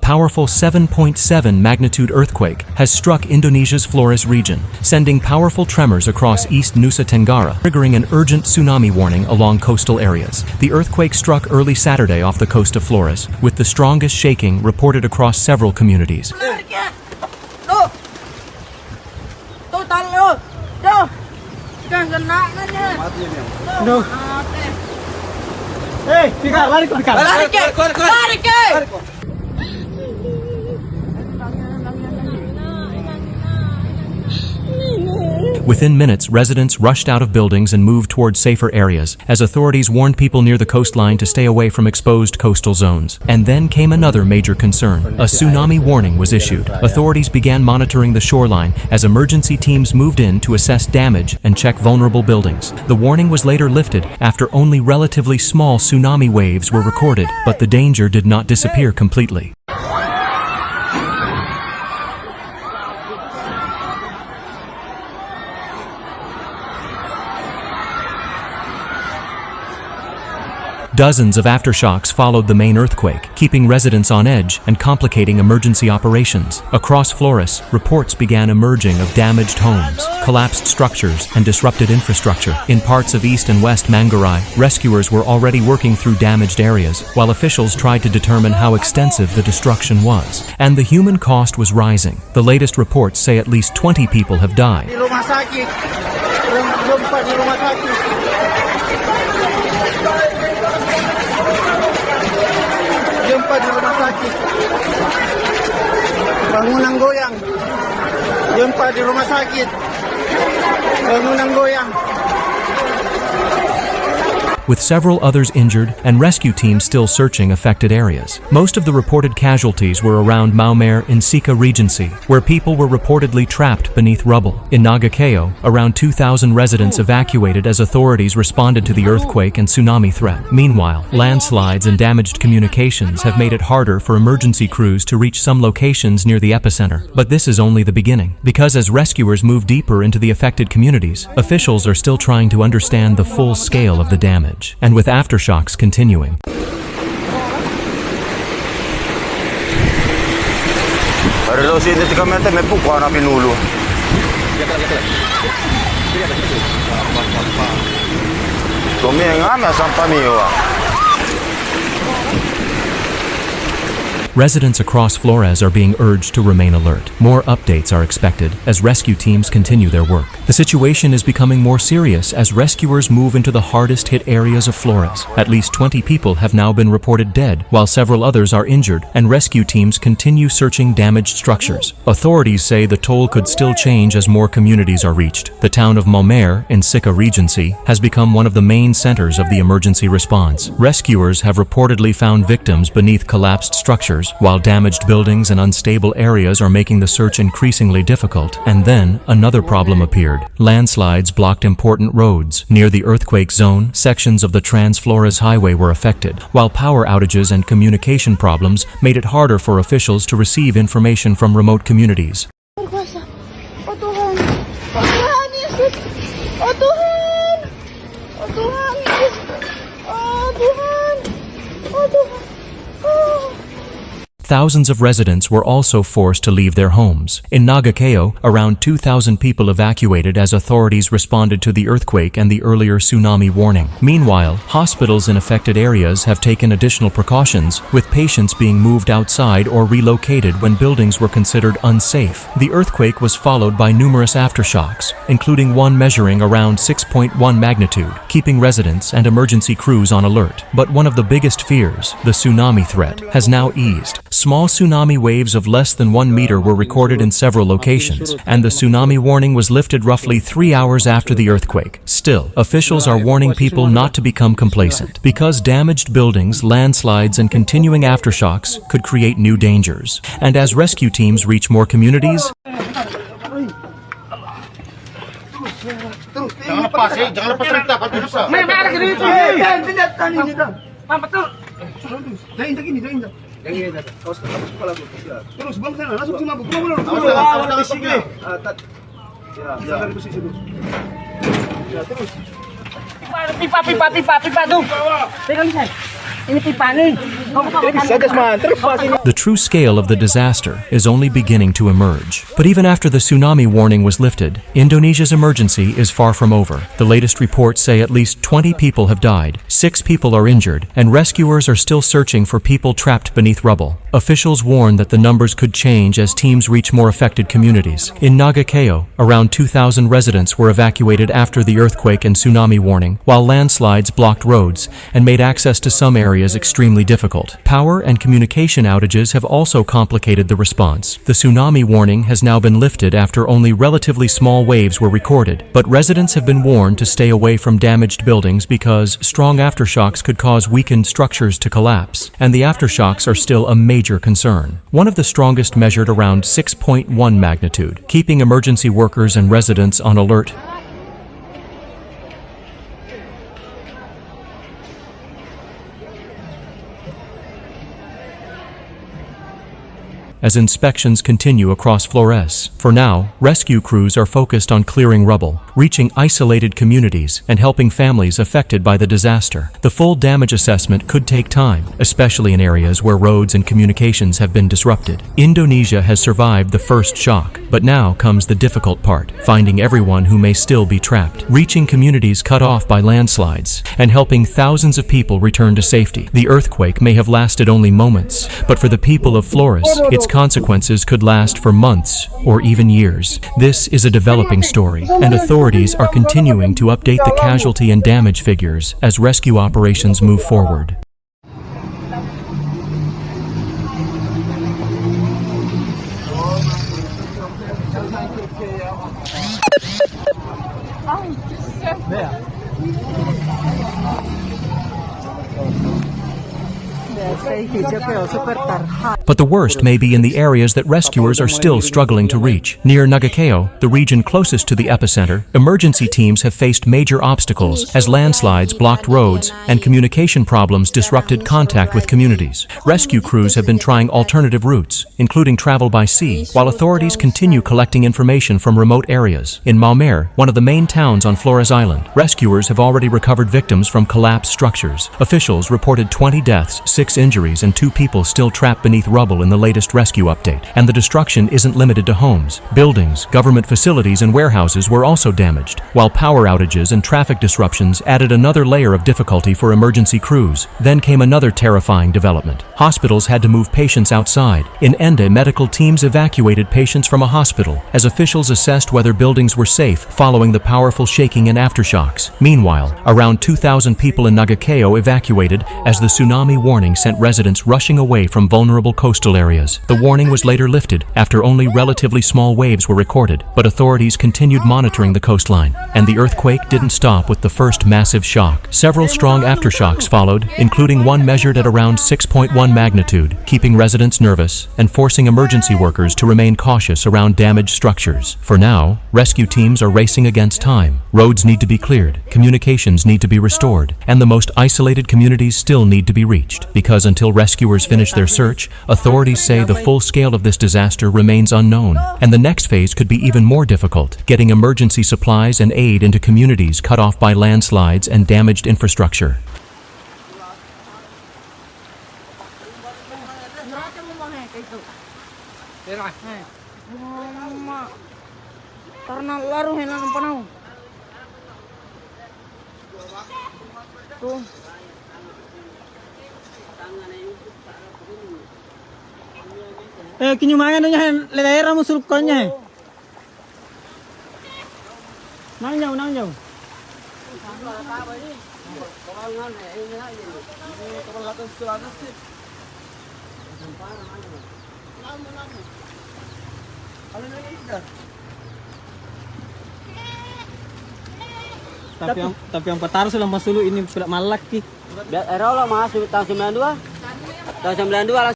powerful 7.7 magnitude earthquake has struck Indonesia's Flores region, sending powerful tremors across East Nusa Tenggara, triggering an urgent tsunami warning along coastal areas. The earthquake struck early Saturday off the coast of Flores, with the strongest shaking reported across several communities. Within minutes, residents rushed out of buildings and moved toward safer areas, as authorities warned people near the coastline to stay away from exposed coastal zones. And then came another major concern. A tsunami warning was issued. Authorities began monitoring the shoreline as emergency teams moved in to assess damage and check vulnerable buildings. The warning was later lifted after only relatively small tsunami waves were recorded, but the danger did not disappear completely. Dozens of aftershocks followed the main earthquake, keeping residents on edge and complicating emergency operations. Across Flores, reports began emerging of damaged homes, collapsed structures, and disrupted infrastructure. In parts of East and West Manggarai, rescuers were already working through damaged areas, while officials tried to determine how extensive the destruction was. And the human cost was rising. The latest reports say at least 20 people have died. Di rumah sakit. Bangunan goyang. Gempa di rumah sakit. Bangunan goyang. With several others injured and rescue teams still searching affected areas. Most of the reported casualties were around Maumere in Sika Regency, where people were reportedly trapped beneath rubble. In Nagakeo, around 2,000 residents evacuated as authorities responded to the earthquake and tsunami threat. Meanwhile, landslides and damaged communications have made it harder for emergency crews to reach some locations near the epicenter. But this is only the beginning, because as rescuers move deeper into the affected communities, officials are still trying to understand the full scale of the damage. And with aftershocks continuing. Residents across Flores are being urged to remain alert. More updates are expected as rescue teams continue their work. The situation is becoming more serious as rescuers move into the hardest hit areas of Flores. At least 20 people have now been reported dead, while several others are injured, and rescue teams continue searching damaged structures. Authorities say the toll could still change as more communities are reached. The town of Maumere in Sika Regency has become one of the main centers of the emergency response. Rescuers have reportedly found victims beneath collapsed structures, while damaged buildings and unstable areas are making the search increasingly difficult. And then, another problem appeared. Landslides blocked important roads. Near the earthquake zone, sections of the Trans-Flores Highway were affected, while power outages and communication problems made it harder for officials to receive information from remote communities. Thousands of residents were also forced to leave their homes. In Nagakeo, around 2,000 people evacuated as authorities responded to the earthquake and the earlier tsunami warning. Meanwhile, hospitals in affected areas have taken additional precautions, with patients being moved outside or relocated when buildings were considered unsafe. The earthquake was followed by numerous aftershocks, including one measuring around 6.1 magnitude, keeping residents and emergency crews on alert. But one of the biggest fears, the tsunami threat, has now eased. Small tsunami waves of less than 1 meter were recorded in several locations, and the tsunami warning was lifted roughly 3 hours after the earthquake. Still, officials are warning people not to become complacent, because damaged buildings, landslides, and continuing aftershocks could create new dangers. And as rescue teams reach more communities, Terus bang sana, langsung sini mabuk. Belum. Dari posisi dulu. Ya, terus. Pipa tuh. Pegang saya. Ini pipa nih. The true scale of the disaster is only beginning to emerge. But even after the tsunami warning was lifted, Indonesia's emergency is far from over. The latest reports say at least 20 people have died, 6 people are injured, and rescuers are still searching for people trapped beneath rubble. Officials warn that the numbers could change as teams reach more affected communities. In Nagakeo, around 2,000 residents were evacuated after the earthquake and tsunami warning, while landslides blocked roads and made access to some areas extremely difficult. Power and communication outages have also complicated the response. The tsunami warning has now been lifted after only relatively small waves were recorded, but residents have been warned to stay away from damaged buildings because strong aftershocks could cause weakened structures to collapse, and the aftershocks are still a major concern. One of the strongest measured around 6.1 magnitude, keeping emergency workers and residents on alert. As inspections continue across Flores. For now, rescue crews are focused on clearing rubble, reaching isolated communities, and helping families affected by the disaster. The full damage assessment could take time, especially in areas where roads and communications have been disrupted. Indonesia has survived the first shock, but now comes the difficult part, finding everyone who may still be trapped, reaching communities cut off by landslides, and helping thousands of people return to safety. The earthquake may have lasted only moments, but for the people of Flores, its consequences could last for months or even years. This is a developing story, and authorities are continuing to update the casualty and damage figures as rescue operations move forward. But the worst may be in the areas that rescuers are still struggling to reach. Near Nagakeo, the region closest to the epicenter, emergency teams have faced major obstacles as landslides blocked roads and communication problems disrupted contact with communities. Rescue crews have been trying alternative routes, including travel by sea, while authorities continue collecting information from remote areas. In Maumere, one of the main towns on Flores Island, rescuers have already recovered victims from collapsed structures. Officials reported 20 deaths, 6 injuries, and 2 people still trapped beneath rubble in the latest rescue update. And the destruction isn't limited to homes. Buildings, government facilities, and warehouses were also damaged, while power outages and traffic disruptions added another layer of difficulty for emergency crews. Then came another terrifying development. Hospitals had to move patients outside. In Ende, medical teams evacuated patients from a hospital as officials assessed whether buildings were safe following the powerful shaking and aftershocks. Meanwhile, around 2,000 people in Nagakeo evacuated as the tsunami warning sent residents rushing away from vulnerable coastal areas. The warning was later lifted after only relatively small waves were recorded, but authorities continued monitoring the coastline. And the earthquake didn't stop with the first massive shock. Several strong aftershocks followed, including one measured at around 6.1 magnitude, keeping residents nervous and forcing emergency workers to remain cautious around damaged structures. For now, rescue teams are racing against time. Roads need to be cleared, communications need to be restored, and the most isolated communities still need to be reached. Because until rescuers finish their search, authorities say the full scale of this disaster remains unknown, and the next phase could be even more difficult, getting emergency supplies and aid into communities cut off by landslides and damaged infrastructure. Karena laruh yang ng panahon. Tuh. Kinyumangan niya ledera mo suluk konya. Nang jauh. Tapi yang petar sudah masuk ini malak ki. Era lah masuk tahun 92. Tahun 92